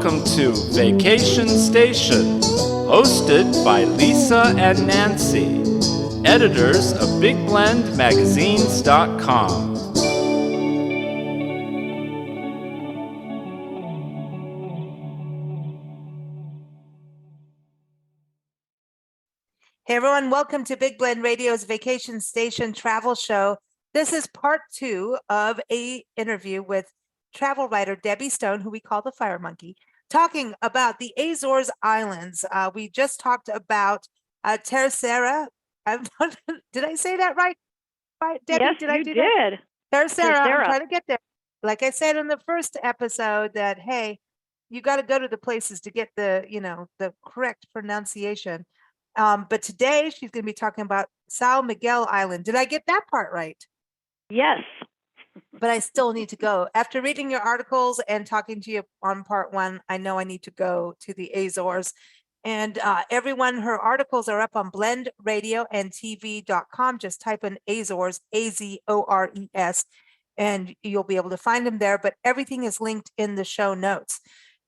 Welcome to Vacation Station, hosted by Lisa and Nancy, editors of BigBlendMagazines.com. Hey everyone, welcome to Big Blend Radio's Vacation Station Travel Show. This is part 2 of an interview with travel writer Debbie Stone, who we call the Fire Monkey, talking about the Azores Islands. We just talked about Tercera. Did I say that right? Right, Debbie? Yes, did I do did. that? Tercera. I'm Tercera. trying to get there. Like I said in the first episode, that hey, you got to go to the places to get the the correct pronunciation. But today she's going to be talking about São Miguel Island. Did I get that part right? Yes. But I still need to go. After reading your articles and talking to you on part 1, I know I need to go to the Azores. And everyone, her articles are up on blendradioandtv.com. Just type in Azores, Azores, and you'll be able to find them there. But everything is linked in the show notes.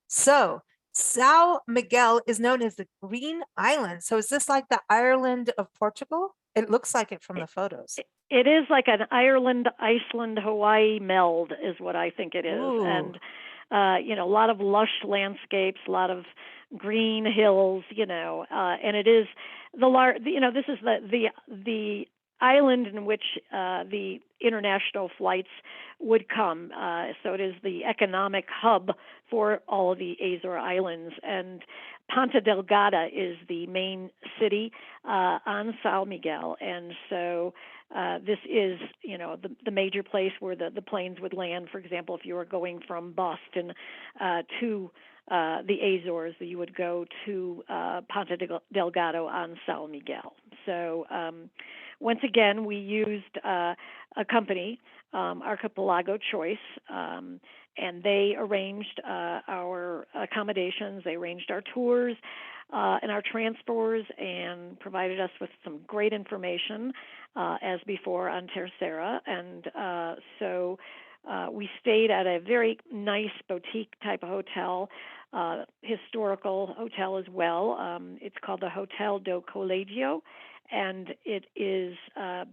So São Miguel is known as the Green Island. So is this like the Ireland of Portugal? It looks like it from the photos. It is like an Ireland, Iceland, Hawaii meld is what I think it is. Ooh. And, a lot of lush landscapes, a lot of green hills, and it is this is the island in which the international flights would come. So it is the economic hub for all of the Azore Islands. And Ponta Delgada is the main city on São Miguel. And so this is, the major place where the planes would land. For example, if you were going from Boston to the Azores, you would go to Ponta Delgado on São Miguel. So once again, we used a company, Archipelago Choice, and they arranged our accommodations, they arranged our tours and our transfers, and provided us with some great information, as before on Tercera. And so we stayed at a very nice boutique type of hotel, historical hotel as well. It's called the Hotel do Colégio, and it is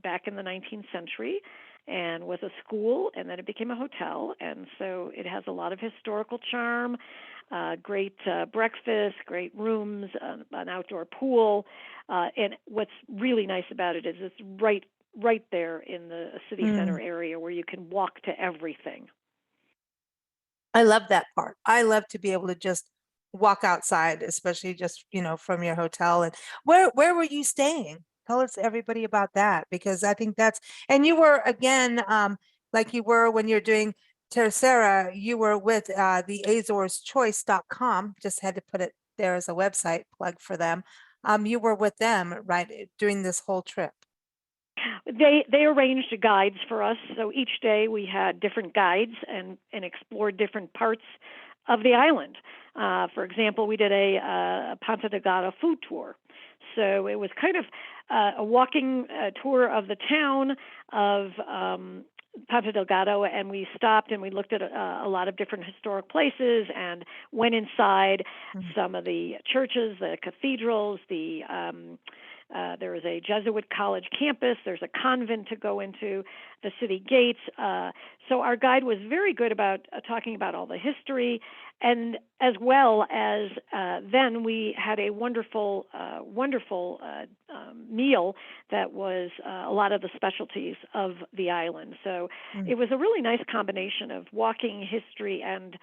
back in the 19th century and was a school, and then it became a hotel. And so it has a lot of historical charm, great breakfast, great rooms, an outdoor pool. And what's really nice about it is it's right there in the city center area where you can walk to everything. I love that part. I love to be able to just walk outside, especially just, from your hotel. And where were you staying? Tell us everybody about that, because I think and you were, again, like you were when you're doing Tercera, you were with the AzoresChoice.com. Just had to put it there as a website plug for them. You were with them, right, during this whole trip. They arranged guides for us. So each day we had different guides and explored different parts of the island. For example, we did a Ponta Delgada food tour. So it was kind of a walking tour of the town of Ponta Delgado, and we stopped and we looked at a lot of different historic places and went inside some of the churches, the cathedrals, there is a Jesuit college campus. There's a convent to go into, the city gates. So our guide was very good about talking about all the history, and as well as then we had a wonderful meal that was a lot of the specialties of the island. So it was a really nice combination of walking, history, and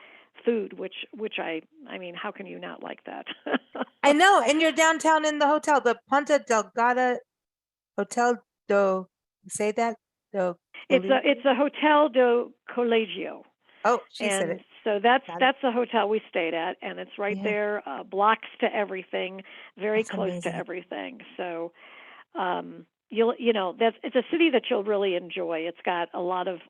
food, which I mean, how can you not like that? I know, and you're downtown in the hotel, the Ponta Delgada Hotel do, say that? It's a Hotel do Colégio. Oh, she said it. So that's the hotel we stayed at, and it's right there, blocks to everything, very close to everything. So it's a city that you'll really enjoy. It's got a lot of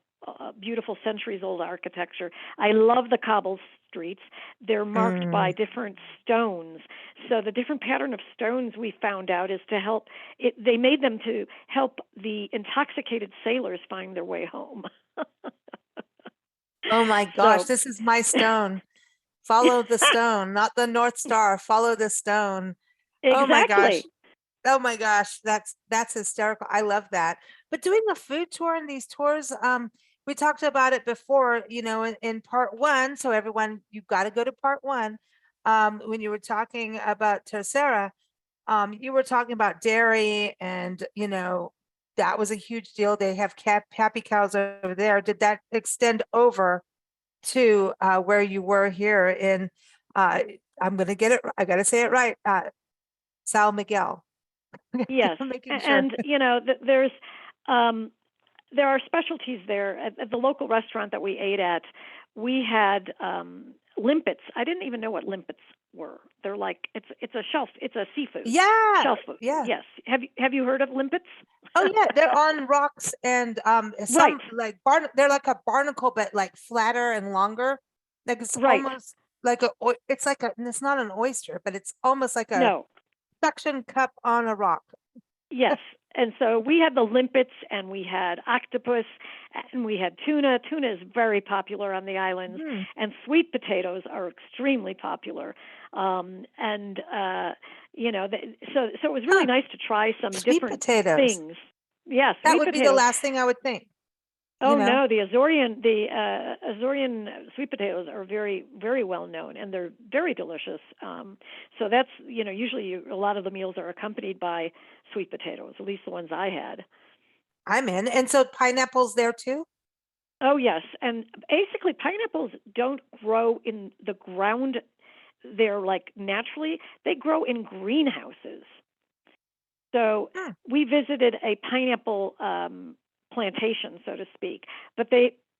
beautiful centuries-old architecture. I love the cobble streets. They're marked by different stones. So the different pattern of stones we found out is to help. They made them to help the intoxicated sailors find their way home. Oh my gosh, this is my stone. Follow the stone, not the North Star. Follow the stone. Oh my gosh. Exactly. Oh my gosh, that's hysterical. I love that. But doing a food tour in these tours, we talked about it before, in part one. So everyone, you've got to go to part one. When you were talking about Tercera, you were talking about dairy and, that was a huge deal. They have happy cows over there. Did that extend over to where you were here in, I'm going to get it, I got to say it right, Sal Miguel. Yes. Making sure. And, um, there are specialties there at the local restaurant that we ate at. We had limpets. I didn't even know what limpets were. They're like it's a seafood. Yeah, Shelf food. yeah. Yes. Have you heard of limpets? Oh yeah, they're on rocks and Right. some like they're like a barnacle but like flatter and longer. Like it's Right. almost like it's not an oyster, but it's almost like a No. suction cup on a rock. Yes. And so we had the limpets and we had octopus and we had tuna. Tuna is very popular on the islands, Hmm. and sweet potatoes are extremely popular. And so it was really Huh. nice to try some Sweet different potatoes. things. Yeah, That sweet would be the potatoes. last thing I would think, Oh no, the Azorian sweet potatoes are very, very well known, and they're very delicious. So that's usually a lot of the meals are accompanied by sweet potatoes, at least the ones I had. I'm in. And so pineapples there too? Oh yes, and basically pineapples don't grow in the ground. They're like naturally they grow in greenhouses. So Hmm. we visited a pineapple plantation, so to speak. But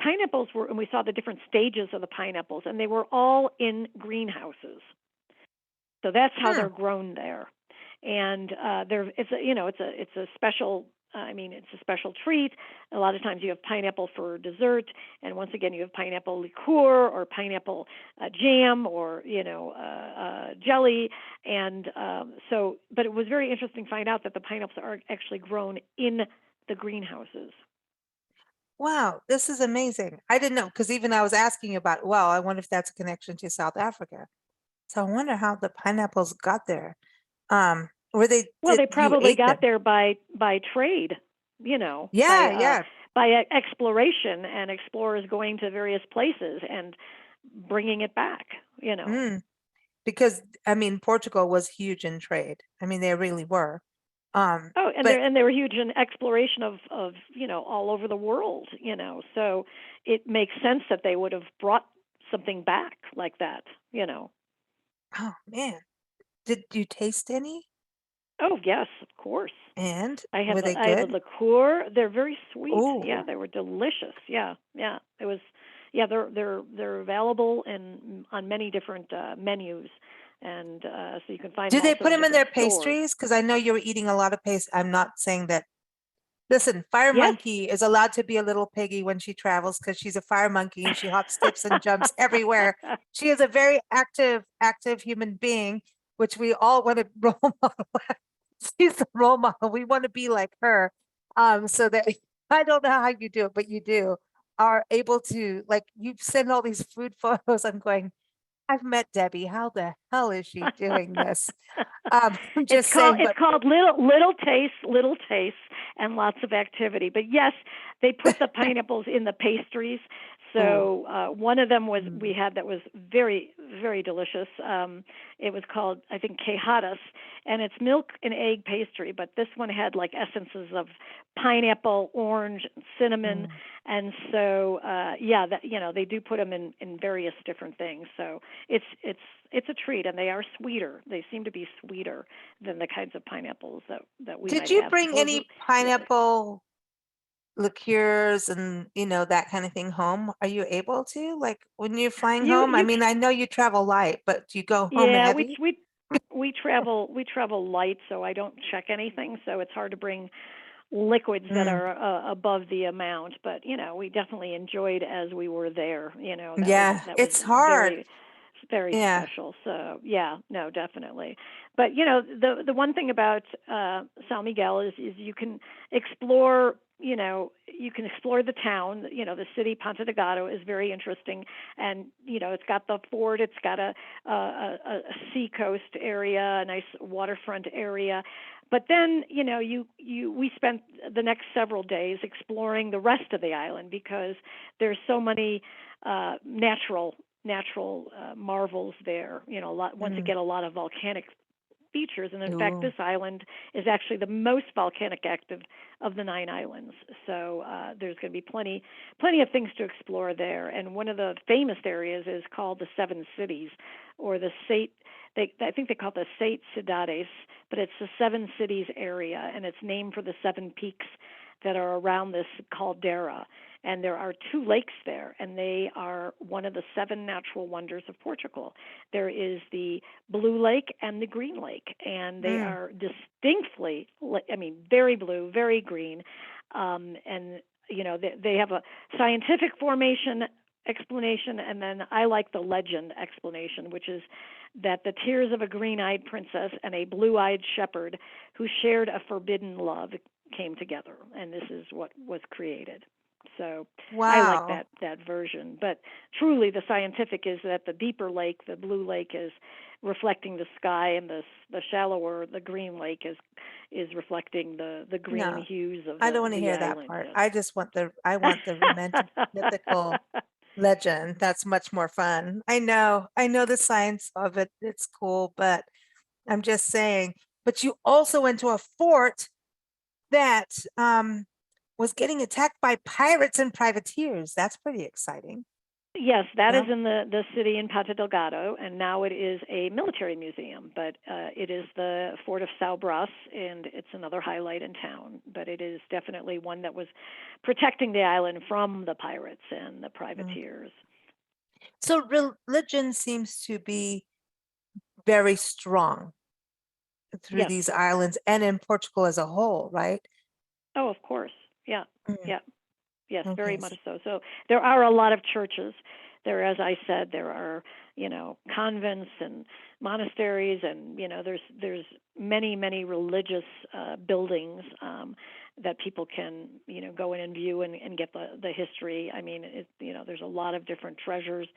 pineapples were, and we saw the different stages of the pineapples, and they were all in greenhouses. So that's how Hmm. they're grown there. And it's a special. It's a special treat. A lot of times you have pineapple for dessert, and once again you have pineapple liqueur or pineapple jam or jelly. And but it was very interesting to find out that the pineapples are actually grown in the greenhouses. Wow, this is amazing. I didn't know because even I was asking about, well, I wonder if that's a connection to South Africa. So I wonder how the pineapples got there. Were they Well, they you probably ate got them? there by trade, Yeah, yeah. by exploration and explorers going to various places and bringing it back. Mm. Because I mean, Portugal was huge in trade. I mean, they really were. Oh, and But they were huge in exploration of all over the world. So it makes sense that they would have brought something back like that. oh man, did you taste any? Oh yes, of course. And I have were they I have a good? liqueur. They're very sweet. Yeah, Oh, they were delicious. Yeah, yeah. It was. Yeah, they're available on many different menus, and so you can find do them they also put in them in different their stores. pastries? Because I know you were eating a lot of paste. I'm not saying that. Listen, Fire Yes. Monkey is allowed to be a little piggy when she travels because she's a fire monkey and she hops, skips, and jumps everywhere. She is a very active human being, which we all want to role model. She's the role model. We want to be like her. So that I don't know how you do it, but you do are able to like you send all these food photos. I'm going, I've met Debbie. How the hell is she doing this? I'm It's just called saying, it's but called little tastes, and lots of activity. But yes, they put the pineapples in the pastries. ooh, So one of them we mm, had that was very very delicious. It was called I think quejadas, and it's milk and egg pastry. But this one had like essences of pineapple, orange, cinnamon, mm. and so yeah, that they do put them in various different things. So it's a treat, and they are sweeter. They seem to be sweeter than the kinds of pineapples that we Did might you have. bring Supposedly, any pineapple liqueurs and that kind of thing home? Are you able to? Like when you're flying you home? I you mean, I know you travel light, but do you go home yeah, heavy? we travel light, so I don't check anything. So it's hard to bring liquids that Mm, are above the amount. But we definitely enjoyed as we were there. That was yeah, that was it's hard. very very Yeah. special. So yeah, no, definitely. But you know, the one thing about San Miguel is you can explore. You know, you can explore the town. You know, the city Ponta Delgado is very interesting, and you know, it's got the fort. It's got a sea coast area, a nice waterfront area. But then, you know, we spent the next several days exploring the rest of the island because there's so many natural marvels there. You know, once Mm. again, a lot of volcanic features, and in fact, Ooh. this island is actually the most volcanic active of the 9 islands. So there's going to be plenty of things to explore there. And one of the famous areas is called the Seven Cities, or the Sate. I think they call it the Sate Cidades, but it's the Seven Cities area, and it's named for the 7 peaks that are around this caldera. And there are 2 lakes there, and they are one of the 7 natural wonders of Portugal. There is the Blue Lake and the Green Lake, and they Mm. are distinctly, I mean, very blue, very green. And, you know, they have a scientific formation explanation, and then I like the legend explanation, which is that the tears of a green-eyed princess and a blue-eyed shepherd who shared a forbidden love came together, and this is what was created. So I like Wow. that version. But truly, the scientific is that the deeper lake, the blue lake, is reflecting the sky, and the shallower, the green lake, is reflecting the green No, hues of I don't want to the hear that island. part. I want the romantic, mythical legend. That's much more fun. I know the science of it. It's cool, but I'm just saying. But you also went to a fort that was getting attacked by pirates and privateers. That's pretty exciting. Yes, that is No? in the city in Ponta Delgado, and now it is a military museum. But it is the Fort of São Brás, and it's another highlight in town. But it is definitely one that was protecting the island from the pirates and the Mm. privateers. So religion seems to be very strong through Yes. these islands and in Portugal as a whole, right? Oh, of course. Yeah. Mm. Yeah. Yes, very Okay. much so. So there are a lot of churches. There, as I said, there are, you know, convents and monasteries, and you know, there's many religious buildings that people can, you know, go in and view and get the history. I mean, you know, there's a lot of different treasures,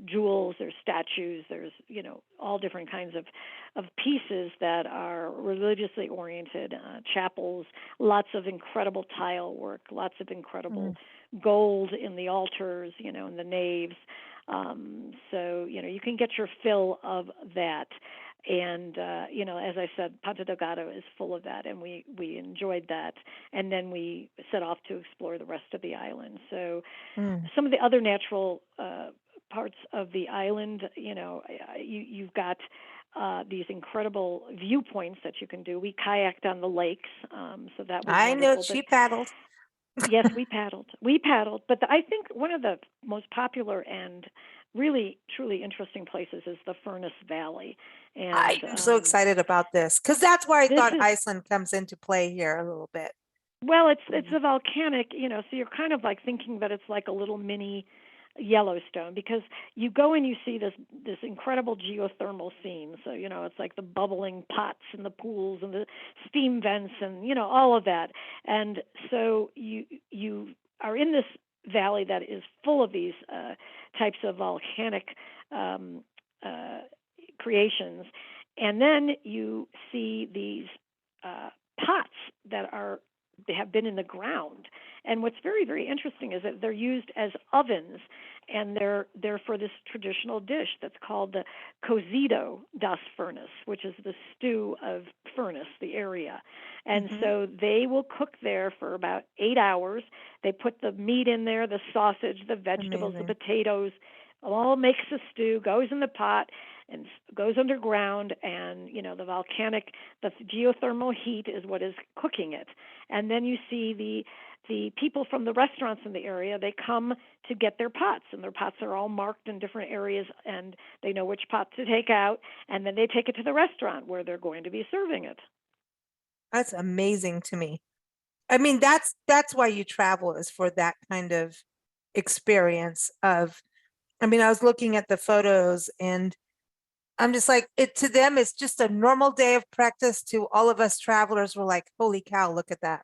jewels, there's statues, there's, you know, all different kinds of pieces that are religiously oriented, chapels, lots of incredible tile work, lots of incredible Mm. gold in the altars, you know, in the naves. So, you know, you can get your fill of that. And, you know, as I said, Ponta Delgado is full of that, and we enjoyed that. And then we set off to explore the rest of the island. So Mm. some of the other natural parts of the island, you know, you've got these incredible viewpoints that you can do. We kayaked on the lakes, so that was I know wonderful. But she paddled. yes, we paddled. We paddled, but I think one of the most popular and really truly interesting places is the Furnace Valley, I and am so excited about this because that's where I this thought is, Iceland comes into play here a little bit. well, it's Mm. a volcanic, you know, so you're kind of like thinking that it's like a little mini Yellowstone, because you go and you see this incredible geothermal scene. So, you know, it's like the bubbling pots and the pools and the steam vents and, you know, all of that. And so you are in this valley that is full of these types of volcanic um, uh, creations, and then you see these pots that are they have been in the ground. And what's very interesting is that they're used as ovens, and they're for this traditional dish that's called the cozido das furnace, which is the stew of furnace, the area. And Mhm. so they will cook there for about 8 hours. They put the meat in there, the sausage, the vegetables, the Amazing. potatoes, all makes a stew, goes in the pot, and goes underground. And you know, the geothermal heat is what is cooking it. And then you see the people from the restaurants in the area. They come to get their pots, and their pots are all marked in different areas, and they know which pot to take out, and then they take it to the restaurant where they're going to be serving it. That's amazing to me. I mean, that's why you travel is for that kind of experience of I mean, I was looking at the photos and I'm just like, it to them, it's just a normal day of practice. To all of us travelers, we're like, holy cow, look at that.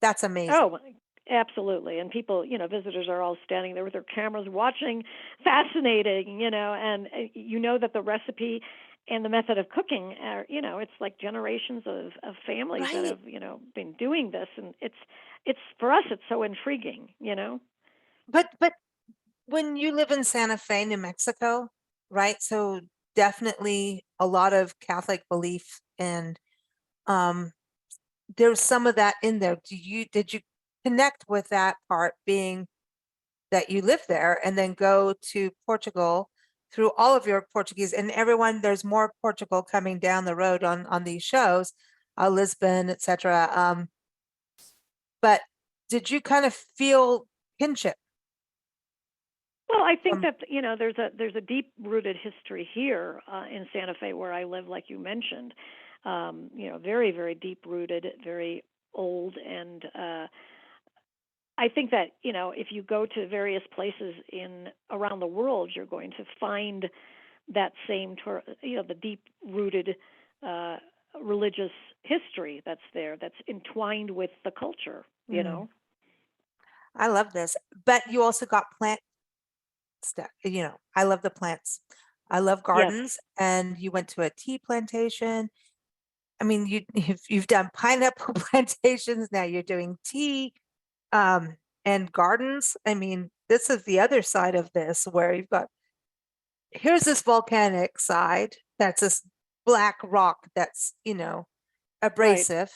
That's amazing. Oh, absolutely. And people, visitors are all standing there with their cameras watching, fascinating, and you know that the recipe and the method of cooking are, it's like generations of families that Right. have, been doing this. And it's for us, it's so intriguing. But when you live in Santa Fe, New Mexico, right? So definitely a lot of Catholic belief and um there's some of that in there. Did you connect with that part being that you live there and then go to Portugal through all of your Portuguese and everyone, there's more Portugal coming down the road on these shows, Lisbon, etc. But did you kind of feel kinship Well, I think from that there's a deep rooted history here in Santa Fe where I live, like you mentioned. Very very deep rooted, very old, and I think that if you go to various places in around the world, you're going to find that same the deep rooted uh, religious history that's there, that's entwined with the culture. Mm, I love this. But you also got plant stuff, I love the plants. I love Yes, gardens and you went to a tea plantation. I mean, you've done pineapple plantations, now you're doing tea, um, and gardens. I mean, this is the other side of this where you've got here's this volcanic side that's this black rock that's, right. abrasive,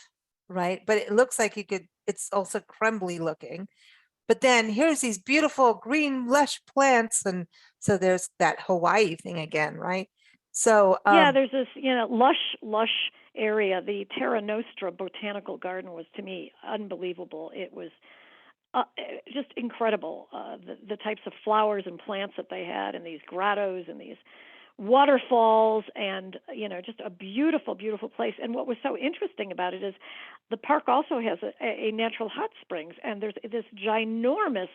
right? But it looks like it's also crumbly looking. But then here's these beautiful green lush plants and so there's that Hawaii thing again, right? So Yeah, there's this, lush area. The Terra Nostra Botanical Garden was, to me, unbelievable. It was just incredible. The types of flowers and plants that they had, and these grottos and these waterfalls, and just a beautiful, beautiful place. And what was so interesting about it is the park also has a natural hot springs, and there's this ginormous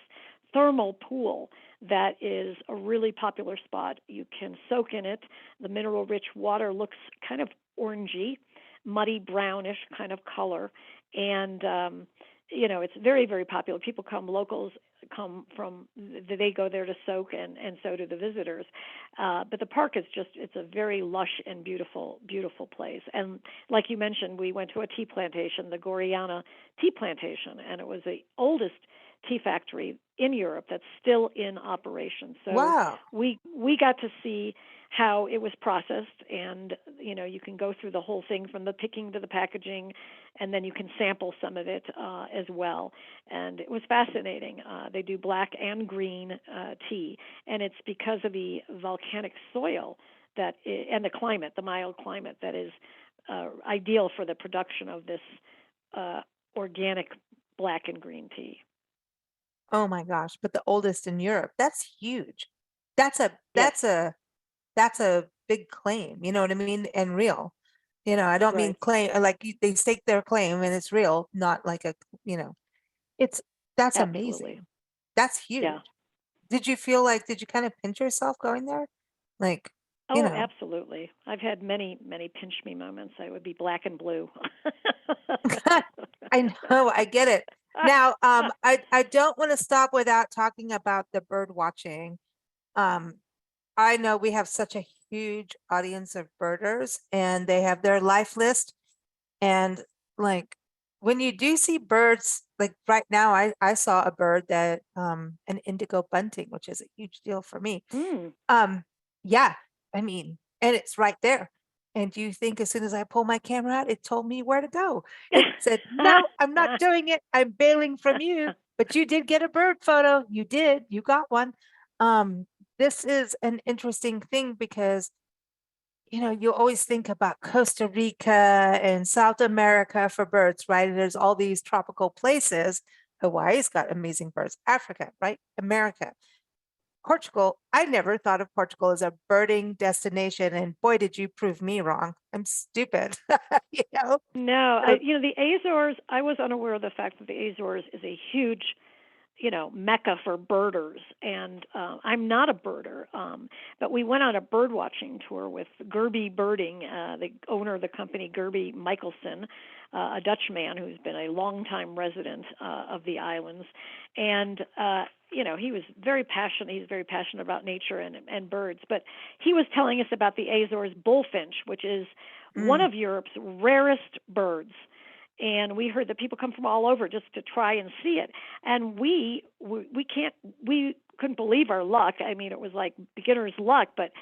thermal pool that is a really popular spot. You can soak in it. The mineral rich water looks kind of orangey, muddy brownish kind of color, and it's very very popular. People come, locals come from, they go there to soak, and so do the visitors. But the park is it's a very lush and beautiful place. And like you mentioned, we went to a tea plantation, the Goriana tea plantation, and it was the oldest tea factory in Europe that's still in operation. So wow. we got to see how it was processed, and you can go through the whole thing from the picking to the packaging, and then you can sample some of it as well. And it was fascinating. They do black and green tea, and it's because of the volcanic soil and the climate, the mild climate, that is ideal for the production of this organic black and green tea. Oh my gosh, but the oldest in Europe. That's huge. That's a Yes, that's a that's a big claim, you know what I mean? And real. I don't mean right, claim like they stake their claim and it's real, not like you know, it's that's absolutely. amazing. That's huge. Yeah. Did you kind of pinch yourself going there? Like, you Oh, know, absolutely. I've had many, many pinch me moments. I would be black and blue. I know, I get it. Now, I don't want to stop without talking about the bird watching. Um, I know we have such a huge audience of birders and they have their life list. And like when you do see birds, like right now, I saw a bird that an indigo bunting, which is a huge deal for me. Mm. Um, yeah, I mean, and it's right there. And you think as soon as I pull my camera out, it told me where to go. It said, no, I'm not doing it. I'm bailing from you. But you did get a bird photo. You did. You got one. Um, this is an interesting thing because you always think about Costa Rica and South America for birds, right? And there's all these tropical places. Hawaii's got amazing birds. Africa, right? America. Portugal, I never thought of Portugal as a birding destination. And boy, did you prove me wrong. I'm stupid. you know? No, So, the Azores, I was unaware of the fact that the Azores is a huge mecca for birders. And I'm not a birder, but we went on a bird watching tour with Gerby Birding, the owner of the company, Gerby Michelson, a Dutch man who's been a longtime resident of the islands. And he was very passionate. He's very passionate about nature and birds. But he was telling us about the Azores bullfinch, which is one of Europe's rarest birds. And we heard that people come from all over just to try and see it. And we couldn't believe our luck. I mean, it was like beginner's luck. But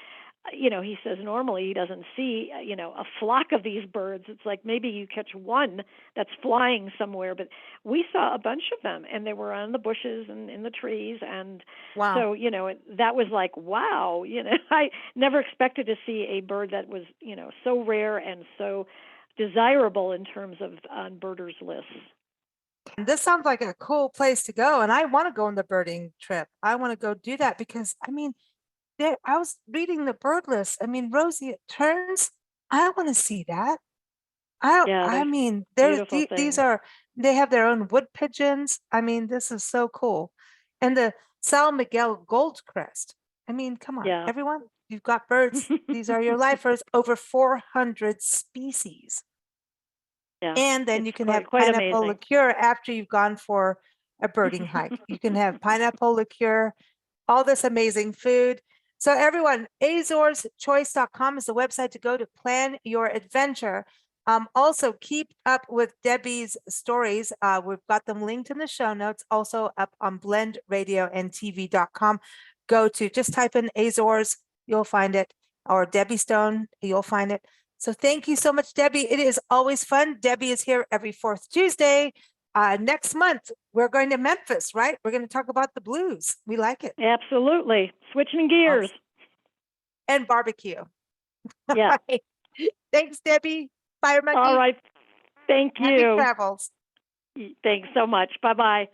he says normally he doesn't see a flock of these birds. It's like maybe you catch one that's flying somewhere, but we saw a bunch of them, and they were on the bushes and in the trees. And Wow. so that was like, wow. I never expected to see a bird that was so rare and so desirable in terms of on birders' lists. This sounds like a cool place to go, and I want to go on the birding trip. I want to go do that because I was reading the bird list. I mean, Rosie, it turns. I want to see that. Yeah, beautiful These things. they have their own wood pigeons. I mean, this is so cool. And the San Miguel Goldcrest. I mean, come on, Yeah. everyone, you've got birds. These are your lifers, over 400 species. Yeah, And then it's you can quite, have quite pineapple amazing. liqueur after you've gone for a birding hike. You can have pineapple liqueur, all this amazing food. So everyone, AzoresChoice.com is the website to go to plan your adventure. Also, keep up with Debbie's stories. We've got them linked in the show notes, also up on blendradioandtv.com. Just type in Azores, you'll find it, or Debbie Stone, you'll find it. So thank you so much, Debbie. It is always fun. Debbie is here every fourth Tuesday. Next month, we're going to Memphis, right? We're going to talk about the blues. We like it. Absolutely. Switching gears. Awesome. And barbecue. Yeah. Thanks, Debbie. Fire Monkey. All right. Thank Happy you. travels. Thanks so much. Bye-bye.